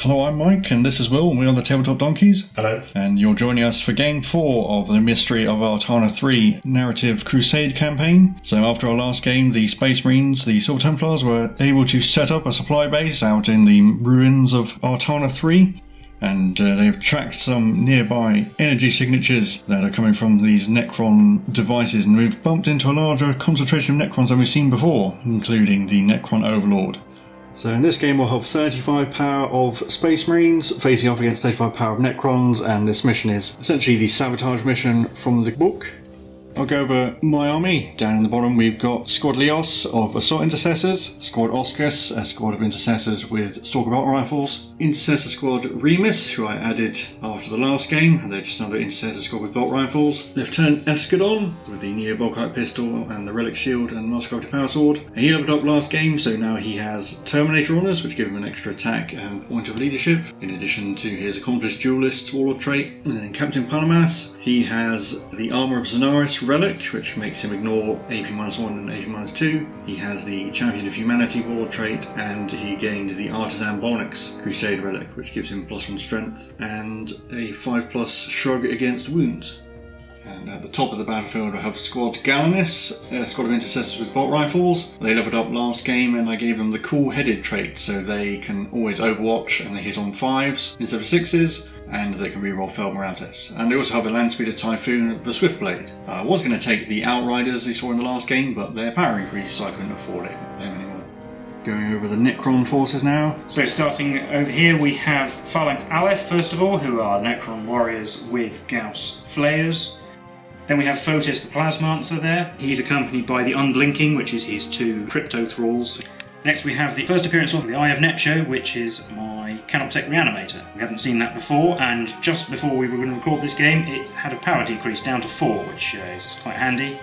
Hello, I'm Mike, and this is Will, and we are the Tabletop Donkeys. Hello. And you're joining us for Game 4 of the Mystery of Artana 3 Narrative Crusade campaign. So after our last game, the Space Marines, the Silver Templars, were able to set up a supply base out in the ruins of Artana 3. And they've tracked some nearby energy signatures that are coming from these Necron devices, and we've bumped into a larger concentration of Necrons than we've seen before, including the Necron Overlord. So in this game we'll have 35 power of Space Marines facing off against 35 power of Necrons, and this mission is essentially the Sabotage mission from the book. I'll go over my army. Down in the bottom we've got Squad Leos of Assault Intercessors, Squad Oscus, a squad of Intercessors with Stalker Bolt Rifles, Intercessor Squad Remus, who I added after the last game, and they're just another Intercessor Squad with Bolt Rifles, Lieutenant Escadon with the Neo Bolkite Pistol and the Relic Shield and Master Crafted Power Sword. He leveled up last game, so now he has Terminator Honours, which give him an extra attack and point of leadership, in addition to his Accomplished Duelist Warlord trait. And then Captain Palamas, he has the Armour of Zenaris Relic, which makes him ignore AP-1 and AP-2. He has the Champion of Humanity Warlord trait, and he gained the Artisan Bonix Crusade Relic, which gives him +1 strength and a 5+ shrug against wounds. And at the top of the battlefield I have Squad Gallinus, a squad of Intercessors with Bolt Rifles. They leveled up last game and I gave them the Cool-Headed trait, so they can always overwatch and they hit on 5s instead of 6s. And they can reroll Feldmarine tests. And they also have a land speeder Typhoon, the Swiftblade. I was going to take the Outriders you saw in the last game, but their power increased, so I couldn't afford them anymore. Going over the Necron forces now. So starting over here we have Phalanx Aleph first of all, who are Necron warriors with Gauss Flayers. Then we have Photis the Plasmancer there. He's accompanied by the Unblinking, which is his 2 Crypto Thralls. Next we have the first appearance of the Eye of Necho, which is my Canoptech Reanimator. We haven't seen that before, and just before we were going to record this game it had a power decrease down to 4, which is quite handy.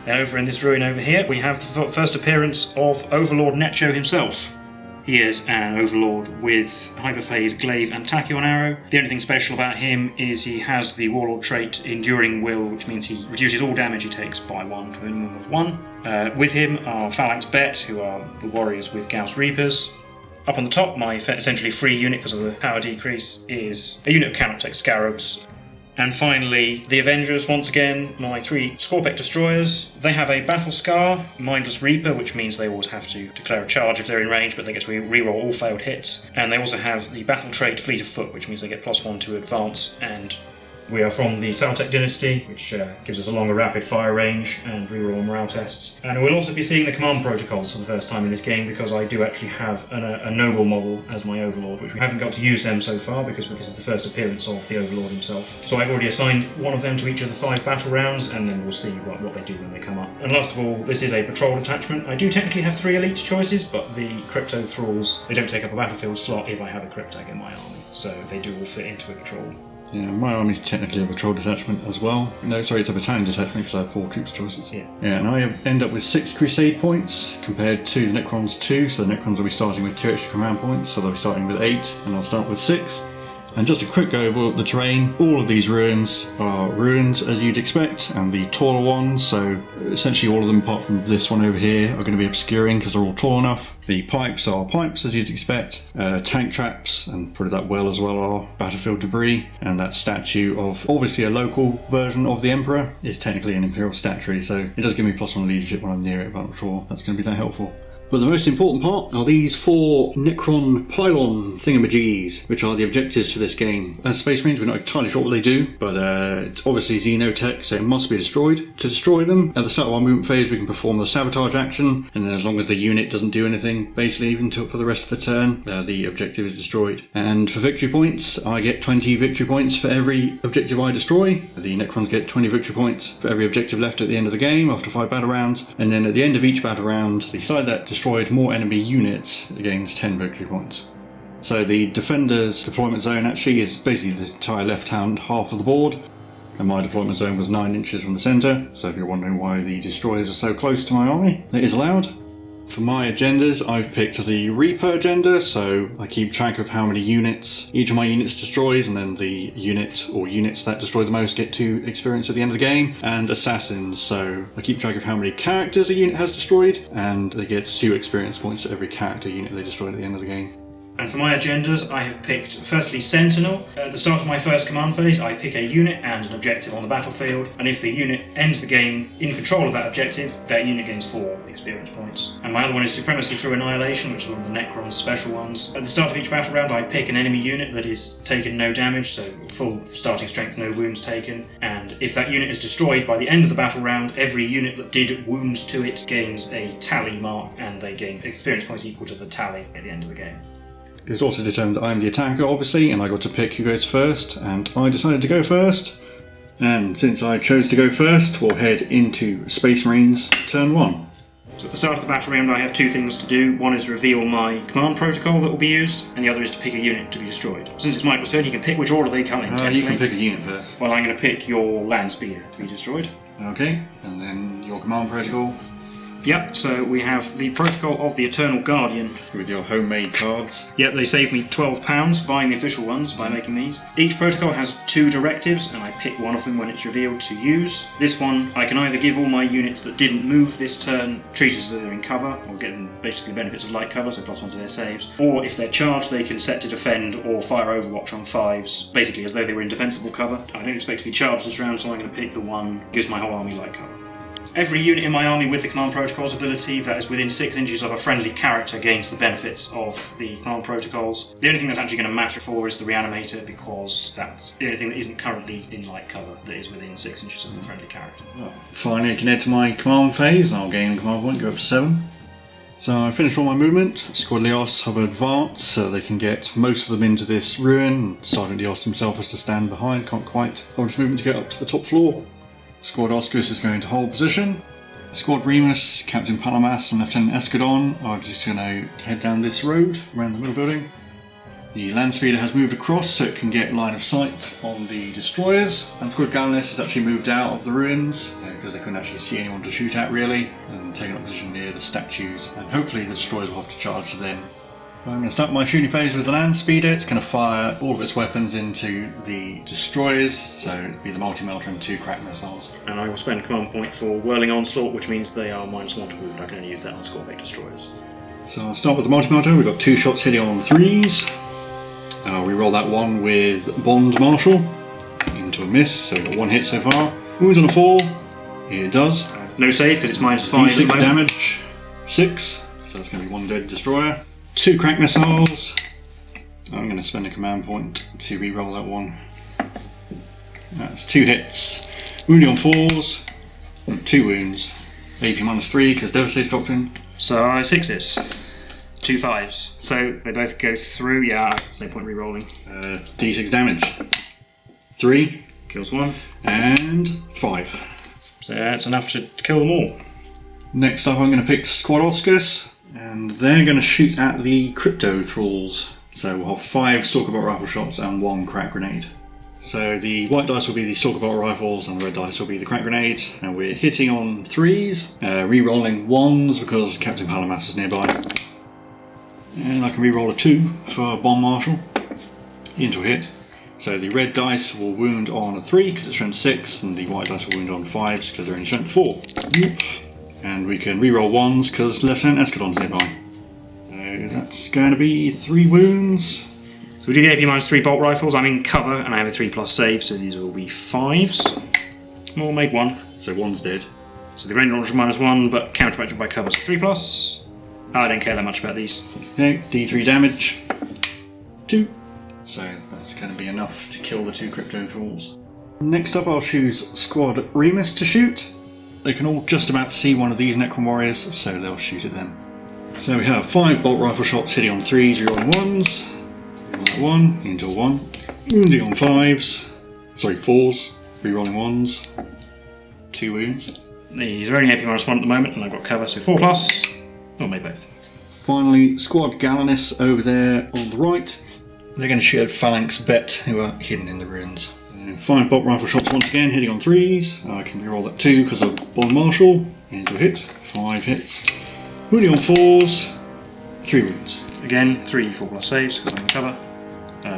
And over in this ruin over here we have the first appearance of Overlord Necho himself. He is an Overlord with Hyperphase, Glaive and Tachyon Arrow. The only thing special about him is he has the Warlord trait Enduring Will, which means he reduces all damage he takes by 1 to a minimum of 1. With him are Phalanx Bet, who are the warriors with Gauss Reapers. Up on the top, my essentially free unit because of the power decrease is a unit of Canoptech Scarabs. And finally, the Avengers, once again, my 3 Scorpec Destroyers. They have a Battle Scar, Mindless Reaper, which means they always have to declare a charge if they're in range, but they get to reroll all failed hits. And they also have the Battle trait Fleet of Foot, which means they get +1 to advance. And we are from the Sabotage dynasty, which gives us a longer rapid fire range and reroll morale tests. And we'll also be seeing the command protocols for the first time in this game, because I do actually have a noble model as my Overlord, which we haven't got to use them so far because this is the first appearance of the Overlord himself. So I've already assigned one of them to each of the 5 battle rounds, and then we'll see what they do when they come up. And last of all, this is a patrol detachment. I do technically have 3 elite choices, but the Crypto Thralls, they don't take up a battlefield slot if I have a Cryptag in my army, so they do all fit into a patrol. Yeah, my army's technically a patrol detachment as well. No, sorry, it's a battalion detachment because I have 4 troops choices. Yeah, and I end up with 6 Crusade points compared to the Necrons 2, so the Necrons will be starting with 2 extra command points, so they'll be starting with 8, and I'll start with 6. And just a quick go over the terrain. All of these ruins are ruins as you'd expect, and the taller ones, so essentially all of them apart from this one over here, are going to be obscuring because they're all tall enough. The pipes are pipes as you'd expect. Tank traps, and probably that well as well, are battlefield debris. And that statue of obviously a local version of the Emperor is technically an Imperial statue, so it does give me +1 leadership when I'm near it, but I'm not sure that's going to be that helpful. But the most important part are these 4 Necron pylon thingamajiggies, which are the objectives for this game. As Space Marines, we're not entirely sure what they do, but it's obviously Xenotech, so it must be destroyed. To destroy them, at the start of our movement phase, we can perform the sabotage action, and then as long as the unit doesn't do anything, basically even for the rest of the turn, the objective is destroyed. And for victory points, I get 20 victory points for every objective I destroy. The Necrons get 20 victory points for every objective left at the end of the game after 5 battle rounds, and then at the end of each battle round, the side that destroyed more enemy units gains 10 victory points. So the Defender's deployment zone actually is basically the entire left-hand half of the board, and my deployment zone was 9 inches from the centre, so if you're wondering why the destroyers are so close to my army, it is allowed. For my agendas, I've picked the Reaper agenda, so I keep track of how many units each of my units destroys, and then the unit or units that destroy the most get 2 experience at the end of the game. And Assassins, so I keep track of how many characters a unit has destroyed, and they get 2 experience points for every character unit they destroy at the end of the game. And for my agendas, I have picked, firstly, Sentinel. At the start of my first command phase, I pick a unit and an objective on the battlefield, and if the unit ends the game in control of that objective, that unit gains 4 experience points. And my other one is Supremacy through Annihilation, which is one of the Necron's special ones. At the start of each battle round, I pick an enemy unit that is taken no damage, so full starting strength, no wounds taken, and if that unit is destroyed by the end of the battle round, every unit that did wounds to it gains a tally mark, and they gain experience points equal to the tally at the end of the game. It's also determined that I'm the attacker, obviously, and I got to pick who goes first, and I decided to go first. And since I chose to go first, we'll head into Space Marines turn 1. So at the start of the battle round, I have 2 things to do. One is reveal my command protocol that will be used, and the other is to pick a unit to be destroyed. Since it's Michael's turn, he can pick which order they come in. You can pick a unit first. Well, I'm going to pick your land speeder to be destroyed. Okay, and then your command protocol. Yep, so we have the Protocol of the Eternal Guardian. With your homemade cards. Yep, they saved me £12 buying the official ones by making these. Each protocol has 2 directives, and I pick one of them when it's revealed to use. This one, I can either give all my units that didn't move this turn, treat as though they're in cover, or get them basically the benefits of light cover, so +1 to their saves. Or if they're charged, they can set to defend or fire Overwatch on 5s, basically as though they were in defensible cover. I don't expect to be charged this round, so I'm going to pick the one that gives my whole army light cover. Every unit in my army with the Command Protocols ability that is within 6 inches of a friendly character gains the benefits of the Command Protocols. The only thing that's actually going to matter for is the Reanimator, because that's the only thing that isn't currently in light cover that is within 6 inches of a friendly character. Finally, I can head to my command phase, and I'll gain command point, go up to 7. So I finished all my movement. Squad Leos have advanced, so they can get most of them into this ruin. Sergeant Leos himself has to stand behind, can't quite hold his movement to get up to the top floor. Squad Oscus is going to hold position. Squad Remus, Captain Palamas and Lieutenant Escadon are just going to head down this road around the middle building. The land speeder has moved across so it can get line of sight on the destroyers, and Squad Gallinus has actually moved out of the ruins because they couldn't actually see anyone to shoot at really, and taken up position near the statues, and hopefully the destroyers will have to charge them. I'm going to start my shooting phase with the land speeder. It's going to fire all of its weapons into the destroyers, so it'll be the multi-melter and 2 crack missiles. And I will spend a command point for Whirling Onslaught, which means they are -1 to wound. I can only use that on score-based destroyers. So I'll start with the multi-melter. We've got 2 shots hitting on 3s. We roll that one with Bond Marshal into a miss, so we've got 1 hit so far. Wounds on a 4. It does. No save because it's -5. D6 damage. 6. So that's going to be 1 dead destroyer. 2 crack missiles. I'm going to spend a command point to re-roll that one. That's 2 hits. Wounding on 4s. 2 wounds. AP -3 because Devastator Doctrine. So 6s. 2 5s. So they both go through. Yeah, there's no point re-rolling. D6 damage. 3. Kills 1. And 5. So that's enough to kill them all. Next up I'm going to pick Squad Oscus. And they're going to shoot at the Crypto Thralls. So we'll have 5 Stalker Bolt Rifle shots and 1 crack grenade. So the white dice will be the Stalker Bolt Rifles and the red dice will be the crack grenade. And we're hitting on 3s, re-rolling 1s because Captain Palamas is nearby. And I can re-roll a 2 for Bomb Marshal into a hit. So the red dice will wound on a 3 because it's strength 6, and the white dice will wound on 5s because they're in strength 4. And we can re-roll 1s because Lieutenant Escadon's nearby. So that's going to be 3 wounds. So we do the AP -3 bolt rifles. I'm in cover and I have a 3+ save, so these will be 5s. We'll make 1. So 1's dead. So the grenade launcher -1, but counteracted by cover, so 3+. I don't care that much about these. Okay, D3 damage. 2. So that's going to be enough to kill the 2 Crypto Thralls. Next up I'll choose Squad Remus to shoot. They can all just about see one of these Necron warriors, so they'll shoot at them. So we have 5 bolt rifle shots hitting on 3s, rerolling 1s. Reroll that 1 into a 1. Wounding on 5s. Sorry, 4s. Rerolling 1s. 2 wounds. These are only AP -1 at the moment, and I've got cover, so 4+. Or maybe both. Finally, Squad Gallinus over there on the right. They're going to shoot at Phalanx Bet, who are hidden in the ruins. 5 bolt rifle shots once again, hitting on 3s. I can reroll that 2 because of Bond Marshal. Into a hit. 5 hits. Wounding on 4s. 3 wounds. Again, 3 4+ saves because I'm in cover.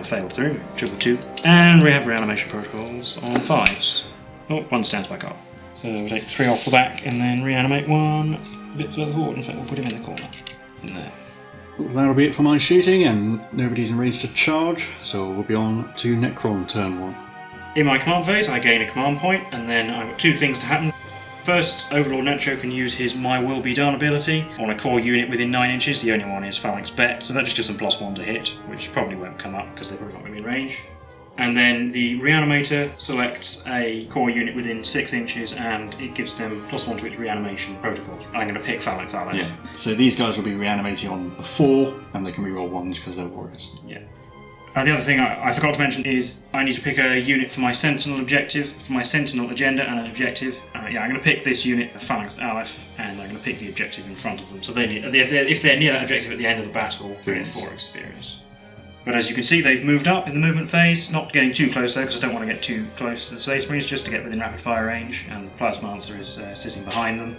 Failed through. 2+2. And we have reanimation protocols on 5s. Oh, 1 stands back up. So we'll take 3 off the back and then reanimate 1 a bit further forward. In fact, we'll put him in the corner. In there. That'll be it for my shooting, and nobody's in range to charge, so we'll be on to Necron turn 1. In my command phase, I gain a command point, and then I've got 2 things to happen. First, Overlord Necho can use his My Will Be Done ability on a core unit within 9 inches. The only one is Phalanx Bet, so that just gives them +1 to hit, which probably won't come up because they're probably not going to be in range. And then the Reanimator selects a core unit within 6 inches and it gives them +1 to its reanimation protocols. I'm going to pick Phalanx Aleph. Yeah, so these guys will be reanimating on a 4, and they can reroll 1s because they're warriors. Yeah. The other thing I forgot to mention is I need to pick a unit for my Sentinel objective, for my Sentinel agenda and an objective. I'm going to pick this unit, Phalanx Aleph, and I'm going to pick the objective in front of them. So they need, if they're near that objective at the end of the battle, they get 4 experience. But as you can see, they've moved up in the movement phase, not getting too close though, because I don't want to get too close to the Space Marines, just to get within rapid fire range, and the Plasmancer is sitting behind them.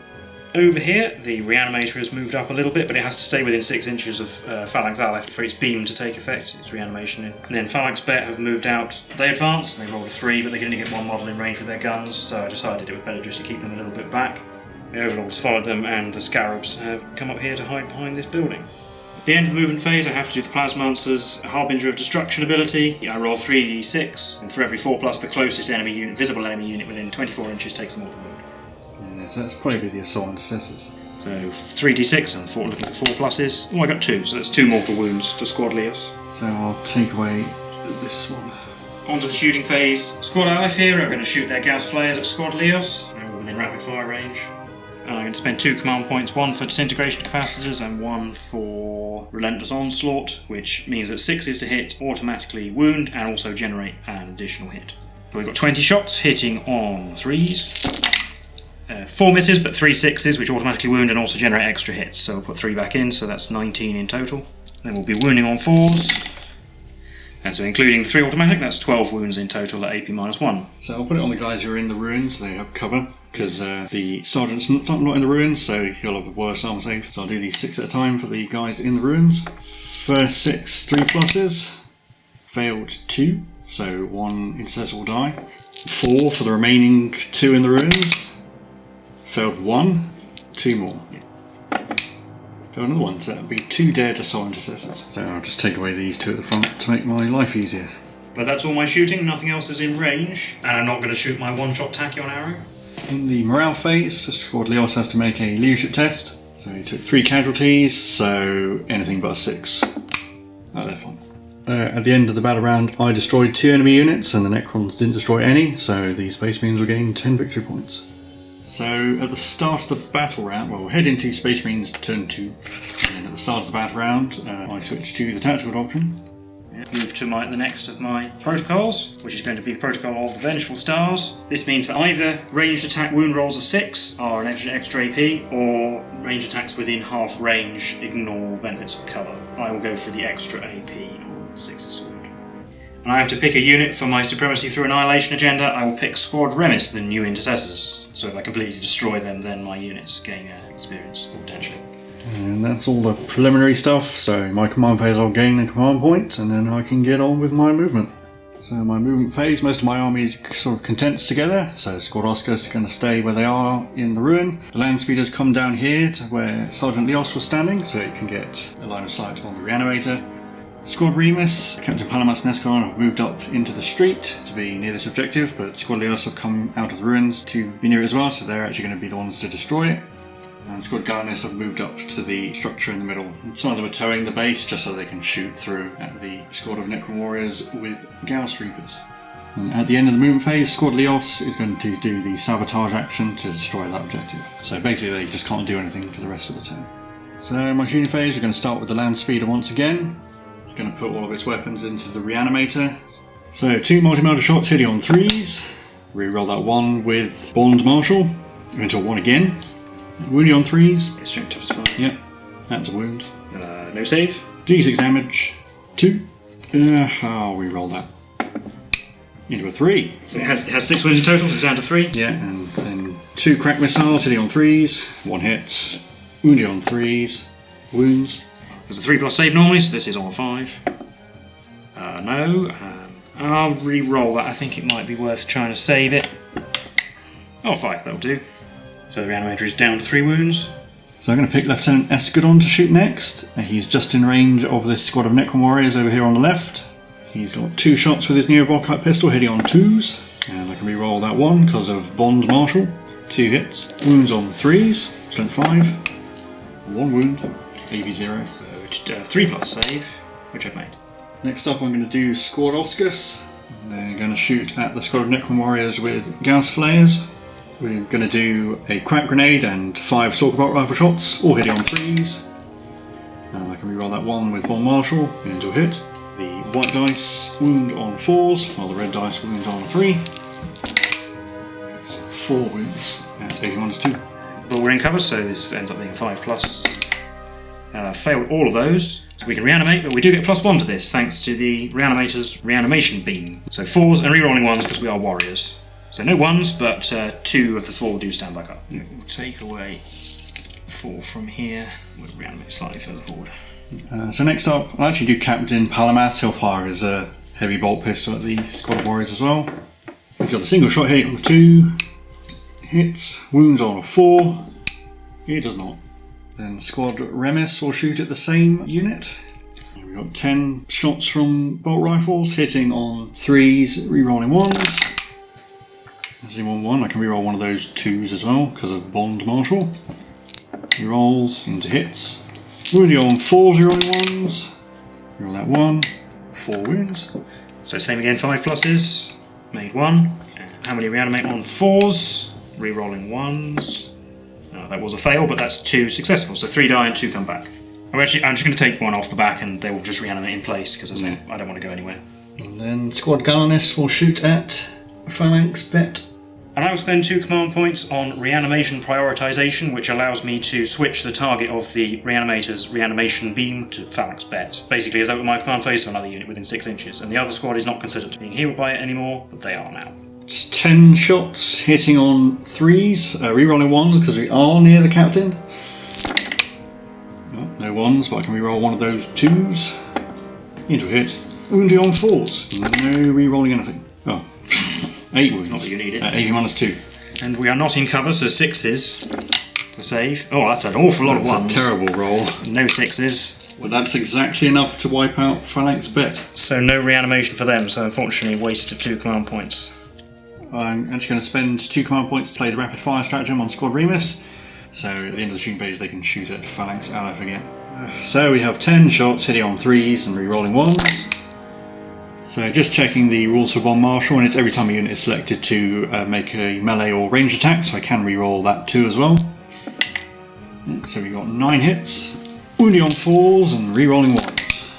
Over here, the Reanimator has moved up a little bit, but it has to stay within 6 inches of Phalanx Aleph for its beam to take effect, its reanimation. And then Phalanx Bet have moved out. They advanced, they rolled a 3, but they can only get 1 model in range with their guns, so I decided it was better just to keep them a little bit back. The Overlords followed them, and the Scarabs have come up here to hide behind this building. At the end of the movement phase, I have to do the Plasmancer's Harbinger of Destruction ability. I roll 3d6, and for every 4+, the closest enemy unit, visible enemy unit within 24 inches takes a mortal wound. So that's probably the assault intercessors. So 3d6 and looking for 4+. Oh, I got 2, so that's 2 mortal wounds to Squad Leos. So I'll take away this one. Onto the shooting phase. Squad Aleph here are going to shoot their Gauss Flayers at Squad Leos. They're all within rapid fire range. And I'm going to spend 2 command points, 1 for Disintegration Capacitors and 1 for Relentless Onslaught, which means that 6s to hit automatically wound and also generate an additional hit. So we've got 20 shots hitting on 3s. 4 misses, but 3 6s, which automatically wound and also generate extra hits. So we'll put 3 back in, so that's 19 in total. Then we'll be wounding on 4s. And so including 3 automatic, that's 12 wounds in total at AP -1. So I'll put it on the guys who are in the ruins, they have cover, because the sergeant's not in the ruins, so he'll have a worse armor save. So I'll do these 6 at a time for the guys in the ruins. First 6 3+, failed 2, so 1 intercessor will die. 4 for the remaining 2 in the ruins. Failed 1, 2 more. Failed another 1, so that would be 2 dead assault intercessors. So I'll just take away these 2 at the front to make my life easier. But that's all my shooting, nothing else is in range, and I'm not going to shoot my 1-shot tachyon arrow. In the morale phase, the Squad Leos has to make a leadership test. So he took 3 casualties, so anything but a 6. Oh, they're fine. At the end of the battle round, I destroyed 2 enemy units, and the Necrons didn't destroy any, so the Space Marines will gain 10 victory points. So at the start of the battle round, well, we'll head into Space Marines turn 2, and then at the start of the battle round, I switch to the tactical doctrine. Move to the next of my protocols, which is going to be the protocol of the Vengeful Stars. This means that either ranged attack wound rolls of 6 are an extra AP, or ranged attacks within half range ignore benefits of colour. I will go for the extra AP on 6's to wound. And I have to pick a unit for my Supremacy Through Annihilation agenda. I will pick Squad Remis, the new intercessors. So if I completely destroy them, then my units gain experience, potentially. And that's all the preliminary stuff, so in my command phase I'll gain a command point, and then I can get on with my movement. So my movement phase, most of my army is sort of condensed together, so Squad Oscars are going to stay where they are in the ruin. The land speeders come down here to where Sergeant Leos was standing, so it can get a line of sight on the Reanimator. Squad Remus, Captain Palamas and Necron have moved up into the street to be near this objective, but Squad Leos have come out of the ruins to be near it as well, so they're actually going to be the ones to destroy it. And Squad Garnets have moved up to the structure in the middle. Some of them are towing the base just so they can shoot through at the squad of Necron warriors with Gauss Reapers. And at the end of the movement phase, Squad Leos is going to do the sabotage action to destroy that objective. So basically they just can't do anything for the rest of the turn. So my shooting phase, we're going to start with the land speeder once again. It's going to put all of its weapons into the Reanimator. So 2 multi-motor shots hitting on 3s. Reroll that 1 with Bond Marshal. Into a 1 again. Wounding on 3s. Yeah, strength tough as fine. Yep, that's a wound. No save. D6 damage. 2. I'll reroll that. Into a 3. So it has 6 wounds in total, so it's down to 3. Yeah, and then 2 crack missiles hitting on 3s. 1 hit. Wounding on 3s. Wounds. There's a 3+ save normally, so this is on a 5. No. I'll re-roll that. I think it might be worth trying to save it. Oh, 5, that'll do. So the Reanimator is down to 3 wounds. So I'm going to pick Lieutenant Escadon to shoot next. He's just in range of this squad of Necron warriors over here on the left. He's got 2 shots with his Neo-Volkite pistol hitting on 2s. And I can re-roll that one because of Bond Marshal. 2 hits. Wounds on 3s. Strength 5. 1 wound. AV0. So it's 3+ save, which I've made. Next up I'm going to do Squad Oscus. They're going to shoot at the squad of Necron warriors with Gauss Flayers. We're going to do a crack grenade and 5 stalker bolt rifle shots, all hitting on 3s. And I can reroll that one with Bomb Marshal into a hit. The white dice wound on 4s, while the red dice wound on 3. It's 4 wounds at 81-2. Well, we're in cover, so this ends up being 5+. Failed all of those, so we can reanimate, but we do get +1 to this thanks to the Reanimator's Reanimation Beam. So 4s and rerolling 1s because we are warriors. So no 1s, but 2 of the 4 do stand back up. We'll take away 4 from here. We'll reanimate slightly further forward. So next up, I'll actually do Captain Palamas. He'll fire his heavy bolt pistol at the squad of warriors as well. He's got a single shot hit on 2. Hits. Wounds on a 4. He does not. Then Squad Remis will shoot at the same unit. We've got 10 shots from bolt rifles, hitting on 3s, re-rolling 1s. There's only 1. I can re-roll one of those 2s as well, because of Bond Marshal. Re-rolls into hits. Wounding on 4s, re-rolling 1s. Re-roll that 1. 4 wounds. So same again, 5+. Made 1. How many reanimate on 4s? Re-rolling 1s. That was a fail, but that's 2 successful, so 3 die and 2 come back. I'm just going to take 1 off the back and they will just reanimate in place, because I don't want to go anywhere. And then Squad Gallinus will shoot at Phalanx Bet. And I will spend 2 command points on reanimation prioritization, which allows me to switch the target of the Reanimator's Reanimation Beam to Phalanx Bet. Basically, as over my command phase to another unit within 6 inches, and the other squad is not considered being healed by it anymore, but they are now. It's 10 shots hitting on 3s, re-rolling 1s because we are near the captain. Oh, no 1s, but I can re-roll one of those 2s. Into a hit. Wounding on 4s. No re-rolling anything. Oh, 8 wounds. Not that you need it. 80-2. And we are not in cover, so 6s to save. Oh, that's an awful lot of 1s. That's a terrible roll. No 6s. Well, that's exactly enough to wipe out Phalanx Bet. So no reanimation for them, so unfortunately a waste of 2 command points. I'm actually going to spend 2 command points to play the rapid fire stratagem on Squad Remus. So at the end of the shooting phase they can shoot at Phalanx Aleph again. So we have 10 shots hitting on 3s and re-rolling 1s. So just checking the rules for Bomb Marshal, and it's every time a unit is selected to make a melee or ranged attack, so I can re-roll that too as well. So we've got 9 hits, wounding on 4s and re-rolling 1s.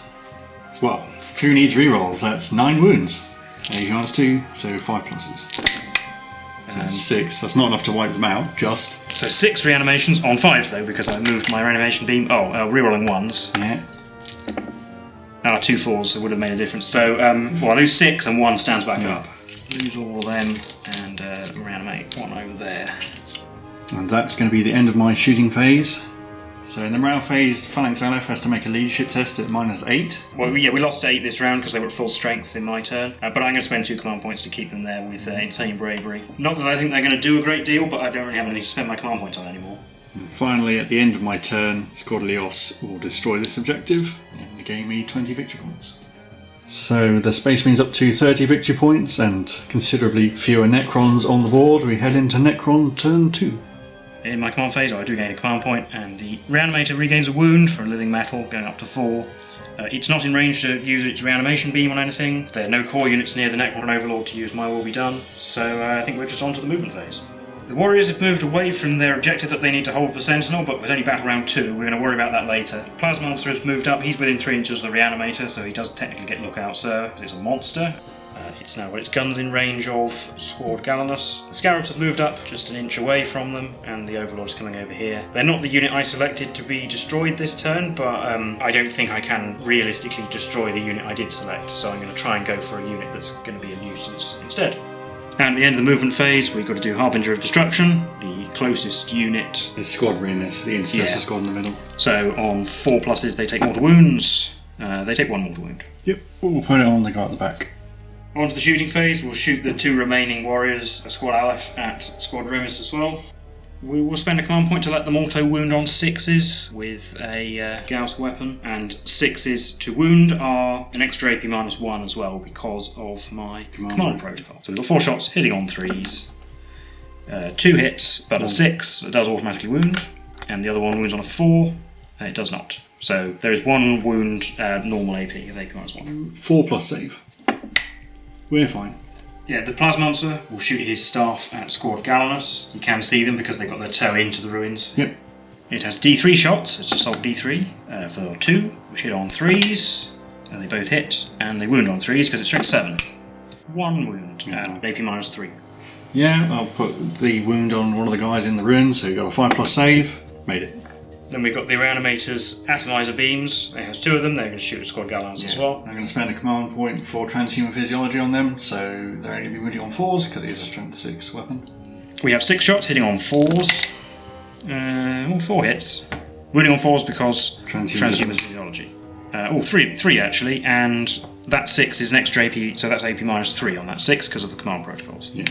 Well, who needs re-rolls? That's 9 wounds. 2, so 5 pluses. So 6, that's not enough to wipe them out, just. So 6 reanimations on 5s though, because I moved my reanimation beam. Oh, re-rolling 1s. Yeah. 2 4s, it would have made a difference. So, well, I lose 6 and 1 stands back up. Lose all of them and reanimate 1 over there. And that's going to be the end of my shooting phase. So in the morale phase, Phalanx Aleph has to make a leadership test at -8. Well, yeah, we lost 8 this round because they were at full strength in my turn. But I'm going to spend 2 command points to keep them there with insane bravery. Not that I think they're going to do a great deal, but I don't really have anything to spend my command points on anymore. And finally, at the end of my turn, Squad Leos will destroy this objective and gain me 20 victory points. So the Space Marines up to 30 victory points and considerably fewer Necrons on the board. We head into Necron turn 2. In my command phase, I do gain a command point, and the Reanimator regains a wound for a living metal, going up to 4. It's not in range to use its reanimation beam on anything. There are no core units near the Necron Overlord to use My Will Be Done, so I think we're just on to the movement phase. The Warriors have moved away from their objective that they need to hold for Sentinel, but with only battle round 2, we're going to worry about that later. Plasmonster has moved up, he's within 3 inches of the Reanimator, so he does technically get Lookout Sir, because it's a monster. It's now got its guns in range of Squad Gallinus. The Scarabs have moved up just an inch away from them, and the Overlord's coming over here. They're not the unit I selected to be destroyed this turn, but I don't think I can realistically destroy the unit I did select, so I'm going to try and go for a unit that's going to be a nuisance instead. And at the end of the movement phase, we've got to do Harbinger of Destruction, the closest unit. The Squad Remus, the Intercessor Squad in the middle. So on 4 pluses, they take mortal wounds. They take 1 mortal wound. Yep, we'll put it on the guy at the back. On to the shooting phase, we'll shoot the 2 remaining warriors of Squad Aleph at Squad Remus as well. We will spend a command point to let them auto-wound on 6s with a Gauss weapon, and 6s to wound are an extra AP -1 as well because of my command protocol. So we've got 4 shots hitting on 3s, 2 hits, but a 6 does automatically wound, and the other one wounds on a 4, and it does not. So there is 1 wound normal AP of AP -1. 4 plus save. We're fine. Yeah, the Plasmonster will shoot his staff at Squad Gallinus. You can see them because they've got their toe into the ruins. Yep. It has D3 shots, it's assault D3, for 2, which hit on 3s, and they both hit, and they wound on 3s because it's strength 7. 1 wound, and AP -3. Yeah, I'll put the wound on one of the guys in the ruins, so you got a 5 plus save. Made it. Then we've got the Reanimator's Atomizer Beams. It has 2 of them, they're going to shoot at Squad Gallinus as well. I'm going to spend a command point for transhuman physiology on them, so they're only going to be wounding on 4s because it is a strength 6 weapon. We have 6 shots hitting on 4s. 4 hits. Wounding on 4s because transhuman physiology. 3 actually, and that 6 is an extra AP, so that's AP -3 on that 6 because of the command protocols. Yeah.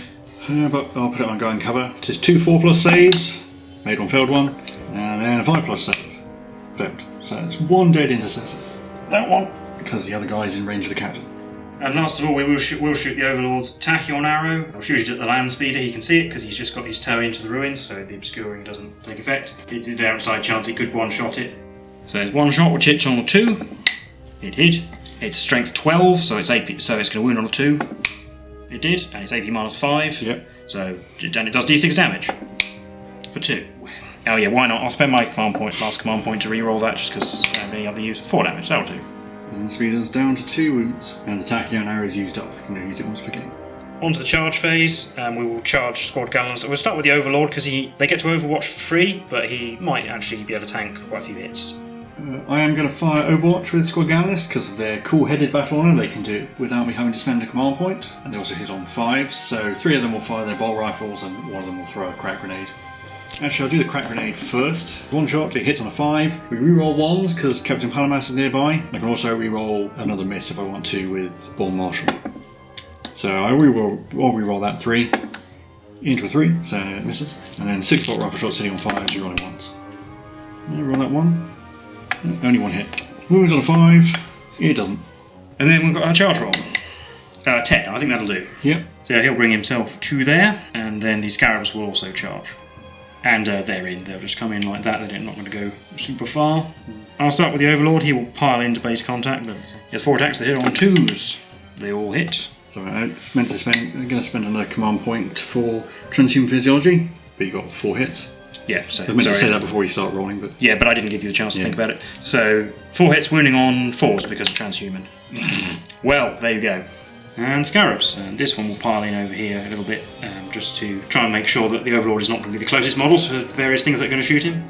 But I'll put it on guy and cover. It is 2 4 plus saves. Made one, failed one. And then a 5 plus save. Failed. So it's 1 dead intercessor. That one, because the other guy's in range of the captain. And last of all, we'll shoot the Overlord's Tachyon arrow. I'll shoot it at the land speeder. He can see it because he's just got his toe into the ruins, so the obscuring doesn't take effect. It's an outside chance he could one-shot it. So there's 1 shot which hits on a 2. It hit. It's strength 12, so it's AP, so it's going to wound on a 2. It did, and it's AP -5. Yep. So, and it does D6 damage for 2. Oh yeah, why not? I'll spend my last command point to re-roll that just because I have any other use. 4 damage, that'll do. And the speeder's down to 2 wounds, and the Tachyon arrow is used up. You can only use it once per game. On to the charge phase, and we will charge Squad Gallinus. We'll start with the Overlord because they get to Overwatch for free, but he might actually be able to tank quite a few hits. I am going to fire Overwatch with Squad Gallinus because of their cool-headed battle honor. They can do it without me having to spend a command point, and they also hit on 5s, so 3 of them will fire their bolt rifles, and 1 of them will throw a crack grenade. Actually, I'll do the crack grenade first. 1 shot, it hits on a 5. We reroll 1s because Captain Palamas is nearby. I can also reroll another miss if I want to with Born Marshal. So I'll reroll that 3 into a 3, so it misses. And then 6 bolt rifle shots hitting on 5s, rerolling 1s. Roll that 1. Only 1 hit. Wounds on a 5. It doesn't. And then we've got our charge roll. 10, I think that'll do. Yep. So he'll bring himself to there, and then the Scarabs will also charge. And they're in. They'll just come in like that. They're not going to go super far. I'll start with the Overlord. He will pile into base contact. But he has 4 attacks that hit on 2s. They all hit. So I'm going to spend another command point for transhuman physiology. But you got 4 hits. Yeah, so I meant to say that before we start rolling, but yeah, but I didn't give you the chance to think about it. So 4 hits, wounding on 4s because of transhuman. Well, there you go. And Scarabs, and this one will pile in over here a little bit, just to try and make sure that the Overlord is not going to be the closest models for various things that are going to shoot him.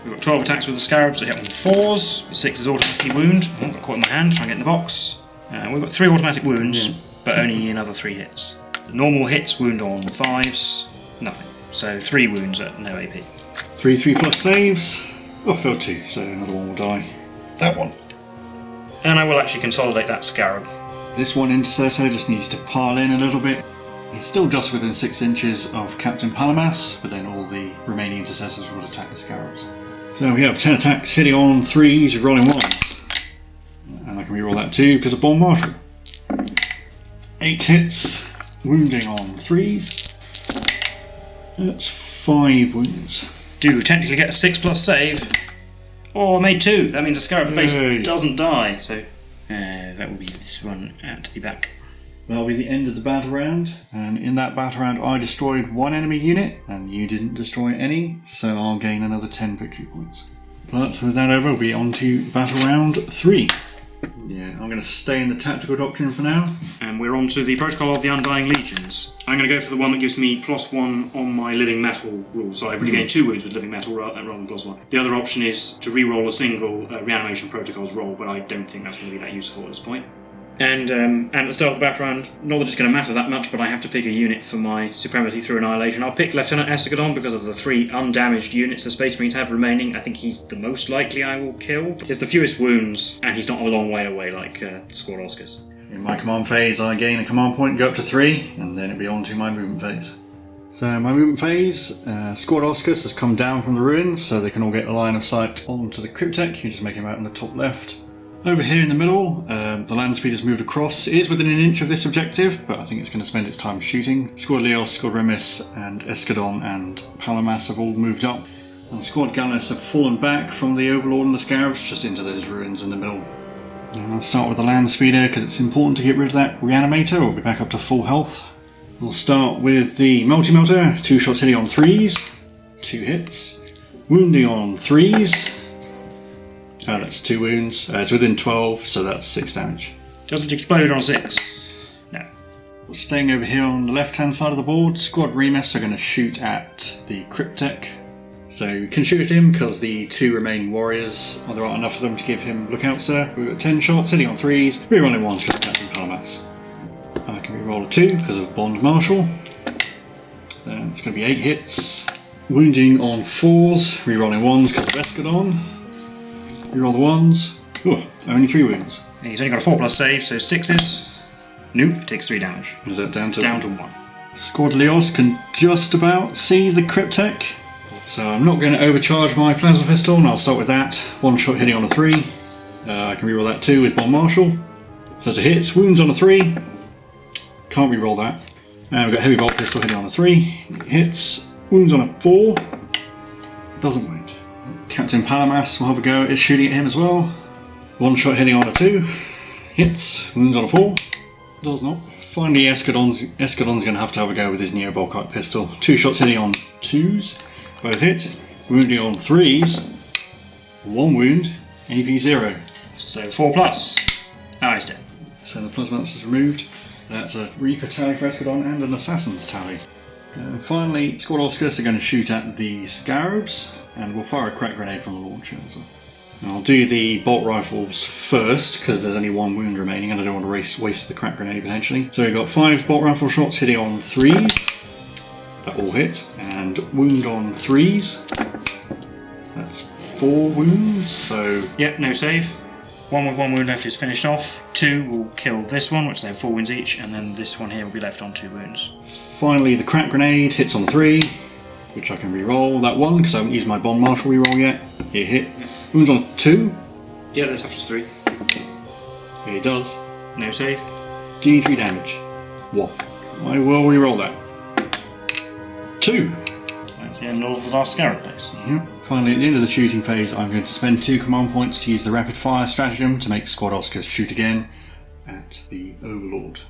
We've got 12 attacks with the Scarabs that hit on 4s, 6 is automatically wound. I got caught in my hand, try and get in the box. We've got 3 automatic wounds, but only another 3 hits. The normal hits wound on 5s, nothing. So 3 wounds at no AP. 3 plus saves. Oh, I failed 2, so another one will die. That one. And I will actually consolidate that Scarab. This one intercessor just needs to pile in a little bit. He's still just within 6 inches of Captain Palamas, but then all the remaining intercessors will attack the Scarabs. So we have 10 attacks hitting on 3s, rolling 1s. And I can reroll that too because of Born Marshal. 8 hits, wounding on 3s. That's 5 wounds. Do technically get a 6 plus save. Oh, I made 2. That means a Scarab base doesn't die. So that will be this one out to the back. That'll be the end of the battle round. And in that battle round, I destroyed 1 enemy unit, and you didn't destroy any. So I'll gain another 10 victory points. But with that over, we'll be on to battle round 3. Yeah, I'm going to stay in the tactical doctrine for now. And we're on to the Protocol of the Undying Legions. I'm going to go for the one that gives me +1 on my living metal rule, so I've already gained 2 wounds with living metal rather than +1. The other option is to re-roll a single reanimation protocols roll, but I don't think that's going to be that useful at this point. And at the start of the battle round, not that it's going to matter that much, but I have to pick a unit for my Supremacy through Annihilation. I'll pick Lieutenant Essagadon because of the 3 undamaged units the Space Marines have remaining. I think he's the most likely I will kill. He has the fewest wounds, and he's not a long way away like Squad Oscars. In my command phase, I gain a command point, go up to 3, and then it'll be on to my movement phase. So my movement phase, Squad Oscus has come down from the ruins, so they can all get a line of sight onto the Cryptek. You just make him out in the top left. Over here in the middle, the land speed has moved across. It is within an inch of this objective, but I think it's going to spend its time shooting. Squad Leos, Squad Remis, and Escadon and Palamas have all moved up. And Squad Gallus have fallen back from the Overlord and the Scarabs just into those ruins in the middle. And I'll start with the land speeder because it's important to get rid of that reanimator. We'll be back up to full health. We'll start with the Multi-Melter, 2 shots hitting on 3s, 2 hits, wounding on 3s, that's 2 wounds, it's within 12, so that's 6 damage. Does it explode on 6? No. We're staying over here on the left hand side of the board. Squad Remus are going to shoot at the Cryptek, so you can shoot at him because the 2 remaining warriors, there aren't enough of them to give him lookout, sir. We've got 10 shots hitting on 3s, rerolling 1 shot at Palamas. I can reroll a 2 because of Bond Marshal. Then it's going to be 8 hits. Wounding on 4s, rerolling 1s because of Escadon. Reroll the 1s. Oh, only 3 wounds. He's only got a 4+ save, so 6s. Nope, takes 3 damage. Is that down to? Down to 1. Squad Leos can just about see the Cryptek. So I'm not going to overcharge my Plasma Pistol, and I'll start with that. 1 shot hitting on a 3. I can reroll that 2 with Bond Marshal. So it's a hit. Wounds on a 3. Can't re-roll that. And we've got Heavy Bolt Pistol hitting on a 3. Hits. Wounds on a 4. Doesn't wound. Captain Palamas will have a go at shooting at him as well. 1 shot hitting on a 2. Hits. Wounds on a 4. Does not. Finally, Escadon's going to have a go with his Neo-Bolkite Pistol. 2 shots hitting on 2s. Both hit. Wounding on 3s. 1 wound. AP 0. So 4+. Ah, he's dead. So the Plasma is removed. That's a Reaper tally for Escadon and an Assassin's tally. Finally, Squad Oscus are going to shoot at the Scarabs, and we'll fire a crack grenade from the launcher as well. And I'll do the bolt rifles first, because there's only 1 wound remaining and I don't want to waste the crack grenade potentially. So we've got 5 bolt rifle shots hitting on 3s. That all hit. And wound on 3s. That's 4 wounds, so... Yep, no save. 1 with 1 wound left is finished off. 2 will kill this one, which they have 4 wounds each, and then this one here will be left on 2 wounds. Finally, the crack grenade hits on 3, which I can re-roll. That 1, because I haven't used my Bond Marshal re-roll yet. It hits. Wounds on 2. Yeah, that's toughness 3. It does. No save. D3 damage. 1. I will re-roll that. 2. That's the end of the last Scarab base. Yep. Finally, at the end of the shooting phase, I'm going to spend 2 command points to use the rapid fire stratagem to make Squad Oscars shoot again at the Overlord.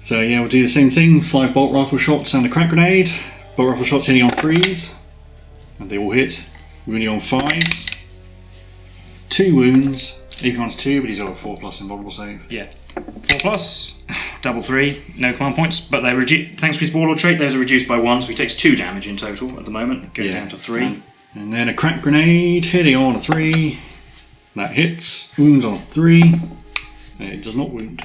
So yeah, we'll do the same thing, 5 bolt rifle shots and a crack grenade. Bolt rifle shots hitting on 3s, and they all hit. Wounding on 5s. 2 wounds. AP-minus 2, but he's got a 4+ invulnerable save. Yeah. 4+, double 3, no command points, but they're thanks to his Warlord trait, those are reduced by 1, so he takes 2 damage in total at the moment, going down to 3. And then a crack grenade hitting on a 3. That hits. Wounds on 3. It does not wound.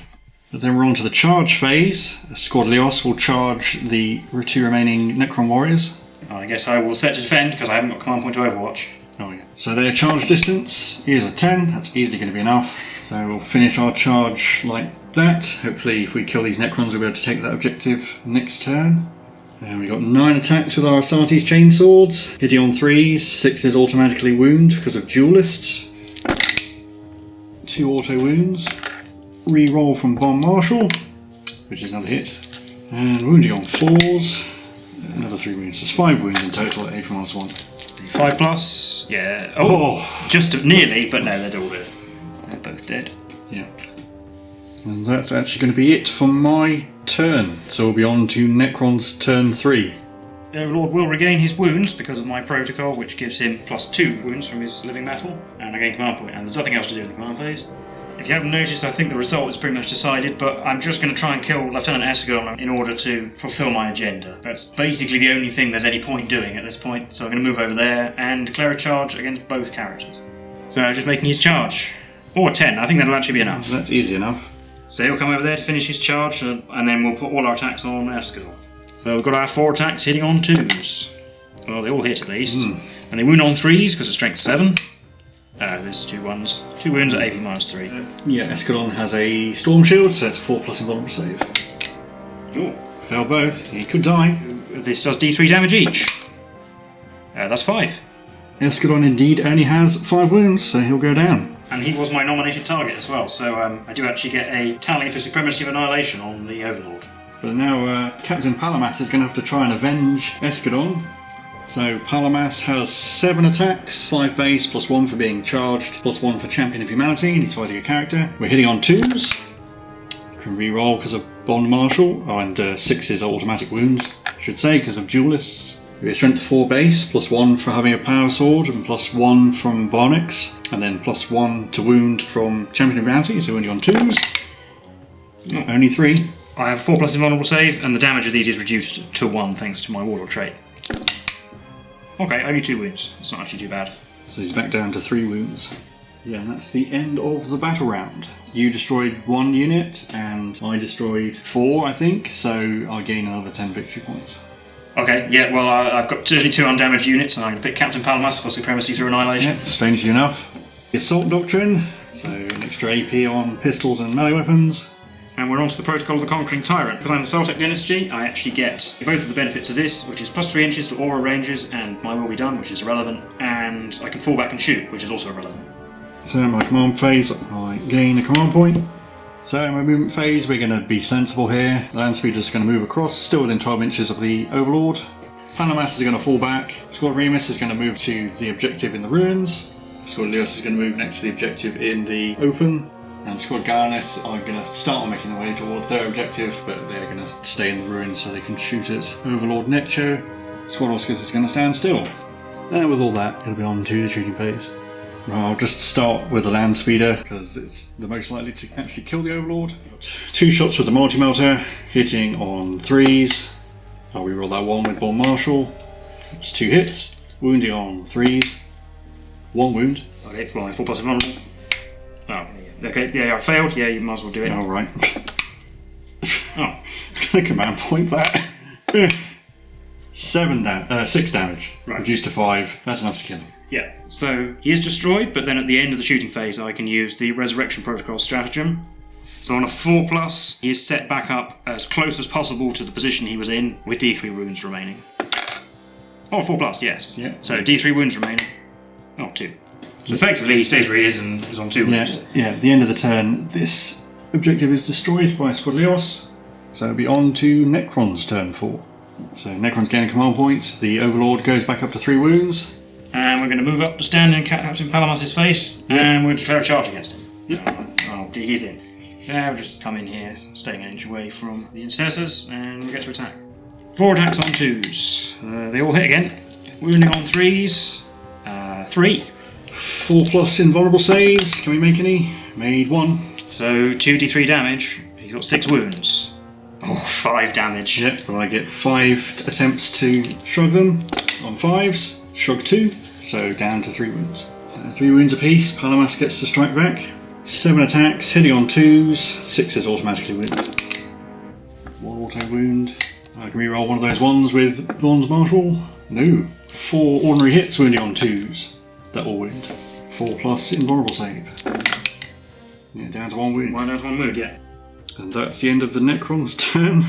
But then we're on to the charge phase. Squad Leos will charge the 2 remaining Necron warriors. I guess I will set to defend because I haven't got command point to Overwatch. Oh yeah. So their charge distance is a 10. That's easily going to be enough. So we'll finish our charge like that. Hopefully if we kill these Necrons we'll be able to take that objective next turn. And we've got 9 attacks with our Astartes chainswords. Hitting on 3s, 6s automatically wound because of duelists. 2 auto wounds. Re-roll from Bond Marshal, which is another hit. And wounding on 4s. Another 3 wounds. There's 5 wounds in total at AP-1. 5+, yeah. Oh, just nearly, but no, they're all dead. They're both dead. Yeah. And that's actually going to be it for my turn. So we'll be on to Necron's turn 3. The Overlord will regain his wounds because of my protocol, which gives him +2 wounds from his living metal, and I gain command point. And there's nothing else to do in the command phase. If you haven't noticed, I think the result is pretty much decided, but I'm just going to try and kill Lieutenant Escadon in order to fulfill my agenda. That's basically the only thing there's any point doing at this point, so I'm going to move over there and declare a charge against both characters. So just making his charge. Or 10, I think that'll actually be enough. That's easy enough. So he'll come over there to finish his charge, and then we'll put all our attacks on Escadon. So we've got our 4 attacks hitting on 2s. Well, they all hit at least. And they wound on 3s because of strength 7. There's 2 ones. 2 wounds at AP-3. Yeah, Escadon has a Storm Shield, so it's 4+ invulnerable save. Ooh. Fail both. He could die. This does D3 damage each. That's 5. Escadon indeed only has 5 wounds, so he'll go down. And he was my nominated target as well, so I do actually get a tally for Supremacy of Annihilation on the Overlord. But now Captain Palamas is going to have to try and avenge Escadon. So Palamas has 7 attacks, 5 base, plus 1 for being charged, plus 1 for Champion of Humanity, and he's fighting a character. We're hitting on 2s. Can re-roll because of Bond Marshal, and 6s are automatic wounds, I should say, because of Duelists. We have Strength 4 base, plus 1 for having a Power Sword, and plus 1 from Barnix, and then plus 1 to wound from Champion of Humanity, so only on 2s. Only 3. I have 4+ invulnerable save, and the damage of these is reduced to 1 thanks to my Warlord trait. Okay, only 2 wounds. It's not actually too bad. So he's back down to 3 wounds. Yeah, and that's the end of the battle round. You destroyed 1 unit, and I destroyed 4, I think, so I gain another 10 victory points. Okay, yeah, well, I've got 32 undamaged units, and I'm going to pick Captain Palamas for Supremacy through Annihilation. Yeah, strangely enough. The Assault Doctrine, so an extra AP on pistols and melee weapons. And we're on to the Protocol of the Conquering Tyrant. Because I'm the Celtic Dynasty, I actually get both of the benefits of this, which is plus 3 inches to aura ranges and My Will Be Done, which is irrelevant, and I can fall back and shoot, which is also irrelevant. So my command phase, I gain a command point. So in my movement phase, we're going to be sensible here. The land speeder is going to move across, still within 12 inches of the Overlord. Palamas is going to fall back. Squad Remus is going to move to the objective in the ruins. Squad Leos is going to move next to the objective in the open. And Squad Garnis are going to start making their way towards their objective, but they're going to stay in the ruins so they can shoot at Overlord Necho. Squad Oscars is going to stand still. And with all that, it'll be on to the shooting phase. I'll just start with the land speeder because it's the most likely to actually kill the Overlord. 2 shots with the multi-melter, hitting on 3s. I'll reroll that 1 with Bond Marshal. It's 2 hits, wounding on 3s. 1 wound. Okay, flying 4+ invulnerable. Oh, okay, yeah, I failed. Yeah, you might as well do it. Alright. Oh. Command point that. 6 damage, right. Reduced to 5. That's enough to kill him. Yeah, so he is destroyed, but then at the end of the shooting phase I can use the Resurrection Protocol stratagem. So on a 4+, he is set back up as close as possible to the position he was in, with D3 wounds remaining. Oh, 4+, yes. Yeah. So D3 wounds remaining. Oh, 2. So effectively he stays where he is and is on 2 wounds. Yeah, at the end of the turn, this objective is destroyed by Squad Leos, so it'll be on to Necron's turn 4. So Necron's gaining command points, the Overlord goes back up to 3 wounds. And we're going to move up to stand in Captain Palamas' face, and we'll declare a charge against him. Oh, he's in. We'll just come in here, staying an inch away from the intercessors, and we get to attack. 4 attacks on 2s. They all hit again. Wounding on 3s. 3. 4+ invulnerable saves. Can we make any? Made 1. So 2d3 damage. He's got 6 wounds. Oh, 5 damage. Yep, but I get 5 attempts to shrug them on 5s. Shrug 2, so down to 3 wounds. So 3 wounds apiece, Palamas gets to strike back. 7 attacks, hitting on 2s, 6 is automatically wounded. 1 auto wound. I can reroll one of those ones with Bond Marshal. No. 4 ordinary hits wounding on 2s. That will wound. 4+ invulnerable save. Yeah, down to 1 wound. 1 wound, yeah. And that's the end of the Necron's turn.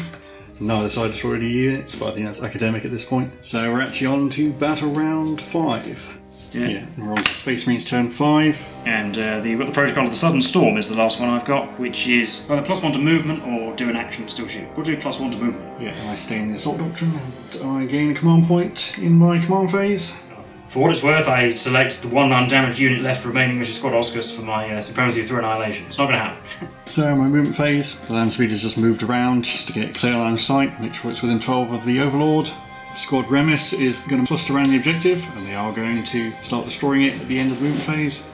Neither side destroyed any units, but I think that's academic at this point. So we're actually on to battle round 5. Yeah, we're on to Space Marines turn 5. And you've got the Protocol of the Sudden Storm is the last one I've got, which is either +1 to movement or do an action still shoot. We'll do +1 to movement. Yeah, I stay in the Assault Doctrine and I gain a command point in my command phase. For what it's worth, I select the 1 undamaged unit left remaining, which is Squad Oscars, for my Supremacy through Annihilation. It's not going to happen. So my movement phase, the land speed has just moved around just to get clear line of sight, make sure it's within 12 of the Overlord. Squad Remus is going to cluster around the objective, and they are going to start destroying it at the end of the movement phase.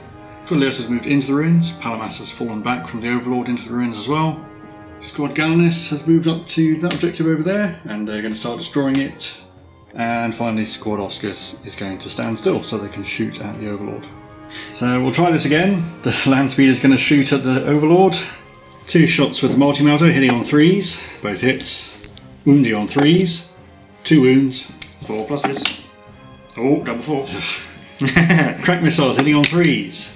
Squad Leos has moved into the ruins, Palamas has fallen back from the Overlord into the ruins as well. Squad Gallinus has moved up to that objective over there, and they're going to start destroying it. And finally Squad Oscars is going to stand still so they can shoot at the Overlord. So we'll try this again. The land speed is going to shoot at the Overlord. 2 shots with the multi-melter, hitting on 3s, both hits. Wounding on 3s, 2 wounds. 4 pluses. Oh, double 4. Crack missiles, hitting on 3s.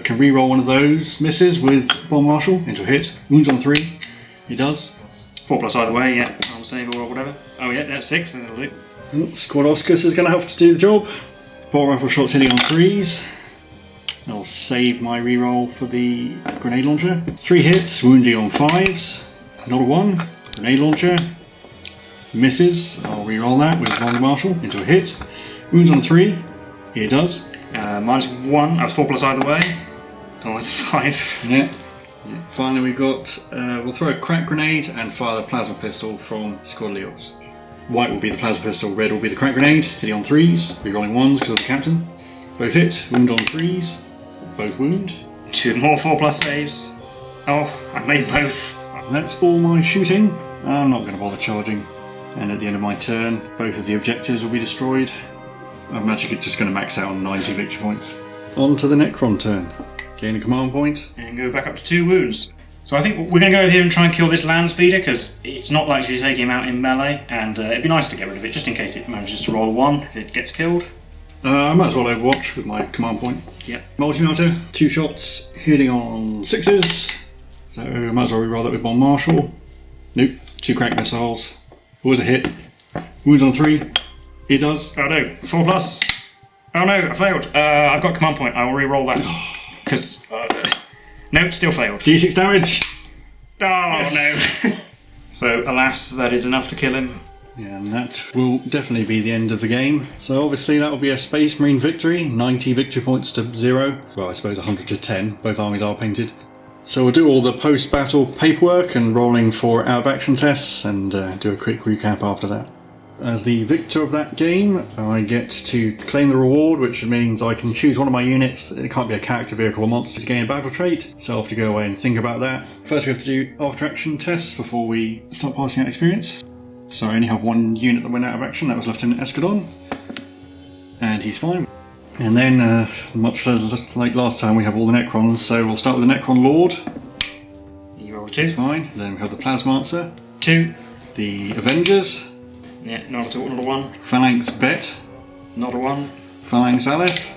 Can re-roll one of those. Misses with Bomb Marshal into a hit. Wounds on 3. He does. 4+ either way, yeah. I'll save or whatever. Oh yeah, that's 6, that'll do. Squad Oscars is going to have to do the job. Ball rifle shots hitting on 3s. I'll save my reroll for the grenade launcher. 3 hits, wounding on 5s. Not a 1. Grenade launcher. Misses. I'll reroll that with Long Marshal into a hit. Wounds on 3. It does. -1. I was 4+ either way. Oh, it's a 5. Yeah. Finally, we've got. We'll throw a crack grenade and fire the plasma pistol from Squad Leos. White will be the plasma pistol, red will be the crack grenade. Hitting on 3s, rerolling 1s because of the captain. Both hit, wound on 3s, both wound. 2 more 4+ saves. Oh, I made both. That's all my shooting. I'm not going to bother charging. And at the end of my turn, both of the objectives will be destroyed. I'm actually just going to max out on 90 victory points. On to the Necron turn. Gain a command point. And go back up to 2 wounds. So I think we're going to go over here and try and kill this land speeder, because it's not likely to take him out in melee, and it'd be nice to get rid of it, just in case it manages to roll a 1 if it gets killed. I might as well overwatch with my command point. Yep. Multi-melter, 2 shots, hitting on 6s. So I might as well reroll that with one Marshal. Nope, 2 crack missiles. Always a hit. Wounds on 3. It does. Oh no, 4+. Oh no, I failed. I've got command point, I will re-roll that. Because, nope, still failed. D6 damage. Oh Yes. no. So, alas, that is enough to kill him. Yeah, and that will definitely be the end of the game. So obviously that will be a Space Marine victory. 90 victory points to 0. Well, I suppose 100 to 10. Both armies are painted. So we'll do all the post-battle paperwork and rolling for out-of-action tests and do a quick recap after that. As the victor of that game, I get to claim the reward, which means I can choose one of my units. It can't be a character, vehicle, or monster to gain a battle trait, so I'll have to go away and think about that. First we have to do after-action tests before we start passing out experience. So I only have one unit that went out of action, that was Lieutenant Escadon. And he's fine. And then, much like last time, we have all the Necrons, so we'll start with the Necron Lord. You roll a 2. Fine. Then we have the Plasmancer. 2. The Avengers. Yeah, not at all, not a 1. Phalanx Bet. Not a 1. Phalanx Aleph.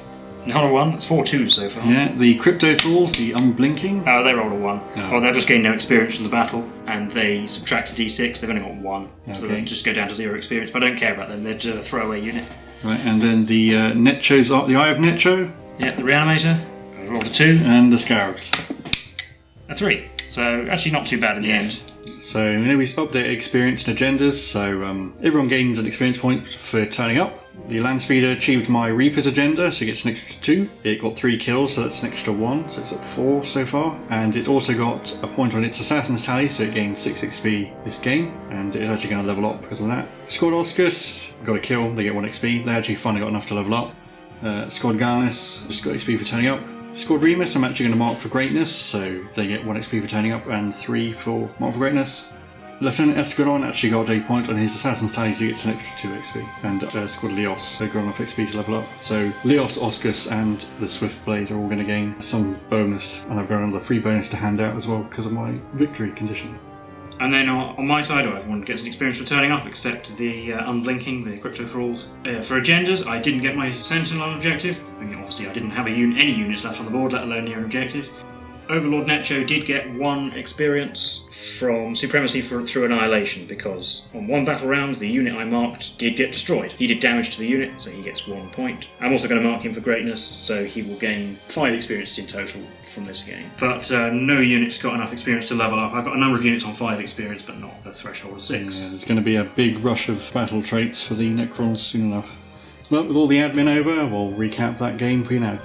Not a 1, that's 4 2s so far. Yeah, the Crypto Thralls, the Unblinking. Oh, they rolled a 1. Oh. Oh, they've just gained no experience from the battle, and they subtract a d6, they've only got 1. So Okay. they just go down to 0 experience, but I don't care about them, they're a throwaway unit. Right, and then the Necho's, the Eye of Necho. Yeah, the Reanimator, I rolled a 2. And the Scarabs. A 3. So, actually not too bad in the end. So, we update experience and agendas, so everyone gains an experience point for turning up. The Land Speeder achieved my Reaper's agenda, so it gets an extra 2. It got 3 kills, so that's an extra 1, so it's at 4 so far. And it also got a point on its Assassin's Tally, so it gained 6 XP this game, and it's actually going to level up because of that. Squad Oscars, got a kill, they get 1 XP. They actually finally got enough to level up. Squad Gallis, just got XP for turning up. Squad Remus, I'm actually going to mark for greatness, so they get 1 XP for turning up and 3 for mark for greatness. Lieutenant Escadon actually got a point on his Assassin's Tally, so he gets an extra 2 XP. And Squad Leos, they got enough XP to level up. So Leos, Oscus and the Swift Blade are all going to gain some bonus, and I've got another free bonus to hand out as well because of my victory condition. And then on my side, everyone gets an experience for turning up, except the Unblinking, the Crypto Thralls. For agendas, I didn't get my Sentinel objective. I mean, obviously, I didn't have any units left on the board, let alone near an objective. Overlord Necho did get 1 experience from Supremacy through Annihilation, because on 1 battle round, the unit I marked did get destroyed. He did damage to the unit, so he gets 1 point. I'm also going to mark him for Greatness, so he will gain 5 experience in total from this game. But no unit's got enough experience to level up. I've got a number of units on 5 experience, but not the threshold of 6. Yeah, there's going to be a big rush of battle traits for the Necrons soon enough. But with all the admin over, we'll recap that game for you now.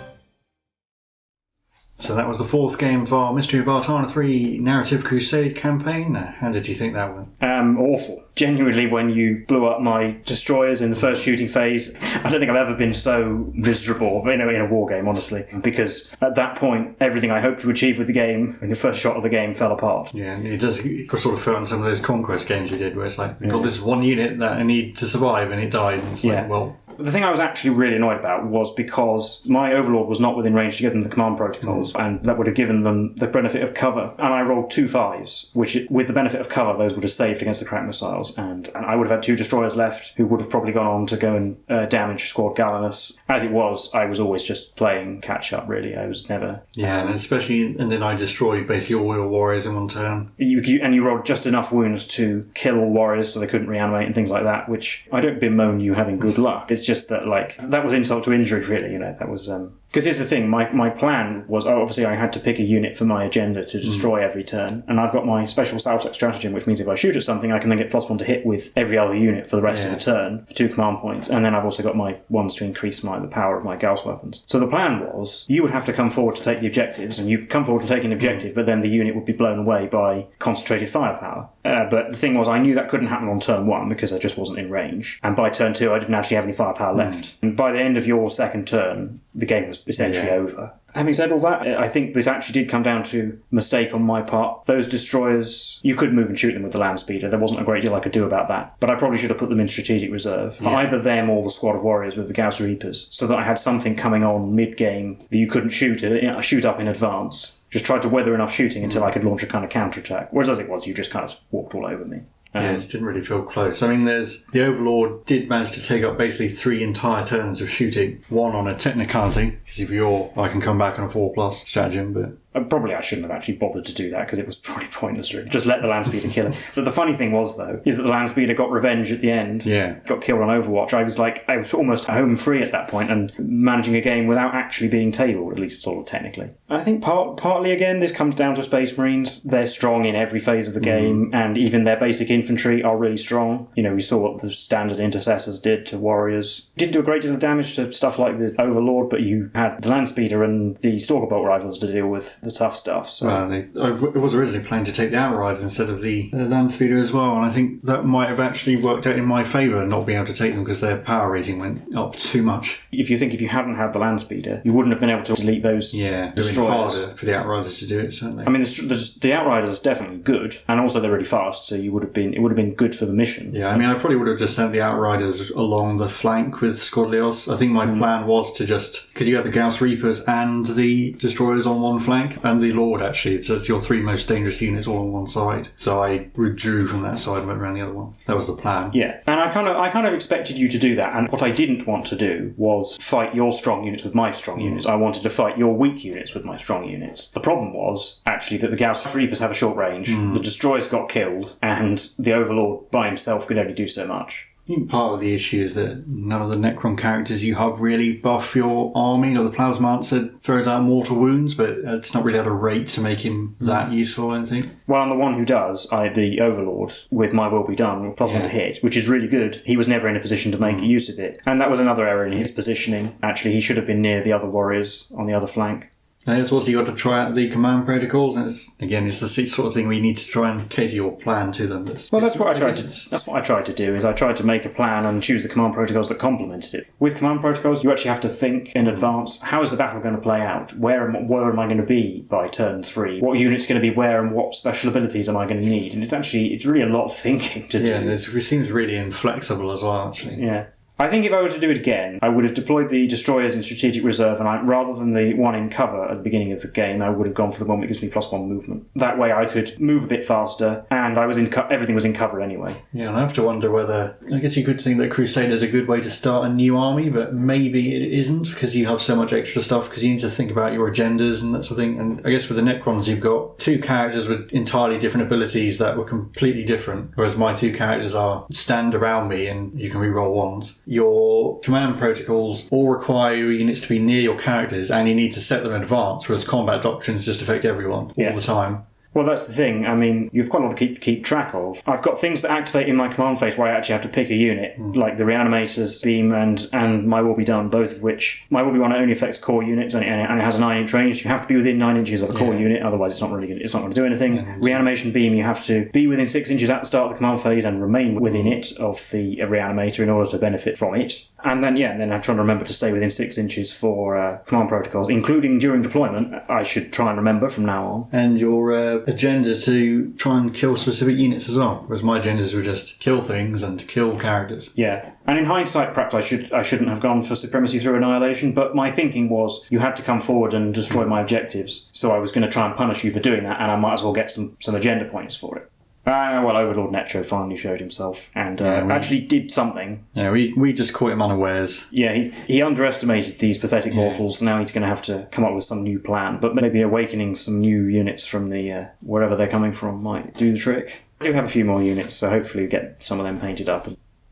So that was the 4th game of our Mystery of Artana 3 Narrative Crusade campaign. How did you think that went? Awful. Genuinely, when you blew up my destroyers in the first shooting phase, I don't think I've ever been so miserable in a war game, honestly. Because at that point, everything I hoped to achieve with the game, in the first shot of the game, fell apart. Yeah, it does sort of feel in some of those conquest games you did, where it's like, we've got this one unit that I need to survive and it died. And it's like, well, The thing I was actually really annoyed about was because my Overlord was not within range to give them the command protocols, and that would have given them the benefit of cover. And I rolled 2 5s, which, with the benefit of cover, those would have saved against the crack missiles. And I would have had 2 destroyers left, who would have probably gone on to go and damage Squad Gallinus. As it was, I was always just playing catch up, really. I was never... Yeah, and especially, and then I destroyed basically all your warriors in one turn. You rolled just enough wounds to kill all warriors so they couldn't reanimate and things like that, which I don't bemoan you having good luck. It's just that, like, that was insult to injury, really, you know. That was... Because here's the thing, my plan was, obviously I had to pick a unit for my agenda to destroy every turn, and I've got my special Sabotage stratagem, which means if I shoot at something, I can then get +1 to hit with every other unit for the rest of the turn, for 2 command points, and then I've also got my ones to increase the power of my Gauss weapons. So the plan was, you would have to come forward to take the objectives, and you could come forward and take an objective, but then the unit would be blown away by concentrated firepower. But the thing was, I knew that couldn't happen on turn 1, because I just wasn't in range, and by turn 2 I didn't actually have any firepower left. And by the end of your second turn, the game was essentially over. Having said all that, I think this actually did come down to mistake on my part. Those destroyers, you could move and shoot them with the land speeder. There wasn't a great deal I could do about that. But I probably should have put them in strategic reserve. Yeah. Either them or the squad of warriors with the Gauss Reapers, so that I had something coming on mid-game that you couldn't shoot up in advance. Just tried to weather enough shooting until I could launch a kind of counterattack. Whereas as it was, you just kind of walked all over me. It didn't really feel close. I mean, the Overlord did manage to take up basically 3 entire turns of shooting. 1 on a technicality, because if I can come back on a 4+ stratagem, but... Probably I shouldn't have actually bothered to do that, because it was probably pointless, really. Just let the land speeder kill him. But the funny thing was, though, is that the land speeder got revenge at the end. Yeah. Got killed on Overwatch. I was almost home free at that point and managing a game without actually being tabled, at least sort of technically. I think partly, again, this comes down to Space Marines. They're strong in every phase of the game, and even their basic infantry are really strong. You know, we saw what the standard intercessors did to warriors. Didn't do a great deal of damage to stuff like the Overlord, but you had the land speeder and the Stalker Bolt rifles to deal with the tough stuff. So. I was originally planning to take the Outriders instead of the land speeder as well, and I think that might have actually worked out in my favour, not being able to take them because their power rating went up too much. If you hadn't had the land speeder, you wouldn't have been able to delete those destroyers. Harder for the Outriders to do it, certainly. I mean, the Outriders is definitely good, and also they're really fast, so it would have been good for the mission. Yeah, I mean, I probably would have just sent the Outriders along the flank with Squad Leos. I think my plan was to just, because you had the Gauss Reapers and the destroyers on one flank, and the Lord actually, so it's your 3 most dangerous units all on one side. So I withdrew from that side and went around the other one. That was the plan. Yeah, and I kind of expected you to do that, and what I didn't want to do was fight your strong units with my strong units. I wanted to fight your weak units with my strong units. The problem was actually that the Gauss Reapers have a short range, the destroyers got killed, and the Overlord by himself could only do so much. I think part of the issue is that none of the Necron characters you hub really buff your army. Like the Plasmancer throws out mortal wounds, but it's not really at a rate to make him that useful, I don't think. Well, and the one who does, the Overlord, with My Will Be Done, +1 to hit, which is really good. He was never in a position to make use of it. And that was another error in his positioning. Actually, he should have been near the other warriors on the other flank. And it's also you got to try out the command protocols, and it's the sort of thing where you need to try and cater your plan to them. That's what I tried to do. Is I tried to make a plan and choose the command protocols that complemented it. With command protocols, you actually have to think in advance. How is the battle going to play out? Where am I going to be by turn 3? What unit's going to be where, and what special abilities am I going to need? And it's really a lot of thinking to do. Yeah, it seems really inflexible as well, actually. Yeah. I think if I were to do it again, I would have deployed the destroyers in strategic reserve, and rather than the one in cover at the beginning of the game, I would have gone for the one that gives me +1 movement. That way I could move a bit faster, and everything was in cover anyway. Yeah, and I have to wonder whether... I guess you could think that Crusade is a good way to start a new army, but maybe it isn't, because you have so much extra stuff, because you need to think about your agendas and that sort of thing. And I guess with the Necrons, you've got 2 characters with entirely different abilities that were completely different, whereas my 2 characters are stand around me and you can reroll ones. Your command protocols all require your units to be near your characters, and you need to set them in advance, whereas combat doctrines just affect everyone all the time. Well, that's the thing. I mean, you've got a lot to keep track of. I've got things that activate in my command phase where I actually have to pick a unit, like the Reanimators, Beam, and My Will Be Done, both of which... My Will Be Done only affects core units, and it has a 9-inch range. You have to be within 9 inches of a core unit, otherwise it's not going to do anything. Yeah, Reanimation Beam, you have to be within 6 inches at the start of the command phase and remain within it of the Reanimator in order to benefit from it. And then I'm trying to remember to stay within 6 inches for command protocols, including during deployment. I should try and remember from now on. And your agenda to try and kill specific units as well, whereas my agendas were just kill things and kill characters. Yeah, and in hindsight, perhaps I shouldn't have gone for supremacy through annihilation, but my thinking was you had to come forward and destroy my objectives, so I was going to try and punish you for doing that, and I might as well get some agenda points for it. Well, Overlord Necho finally showed himself and actually did something. Yeah, we just caught him unawares. Yeah, he underestimated these pathetic mortals. Now he's going to have to come up with some new plan. But maybe awakening some new units from the wherever they're coming from might do the trick. I do have a few more units, so hopefully we get some of them painted up.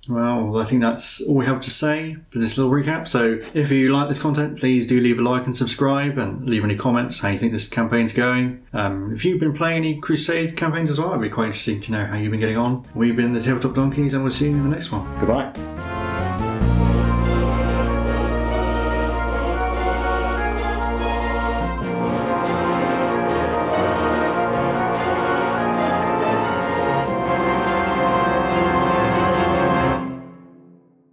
Well, I think that's all we have to say for this little recap. So if you like this content, please do leave a like and subscribe and leave any comments how you think this campaign's going. If you've been playing any Crusade campaigns as well, it'd be quite interesting to know how you've been getting on. We've been the Tabletop Donkeys and we'll see you in the next one. Goodbye.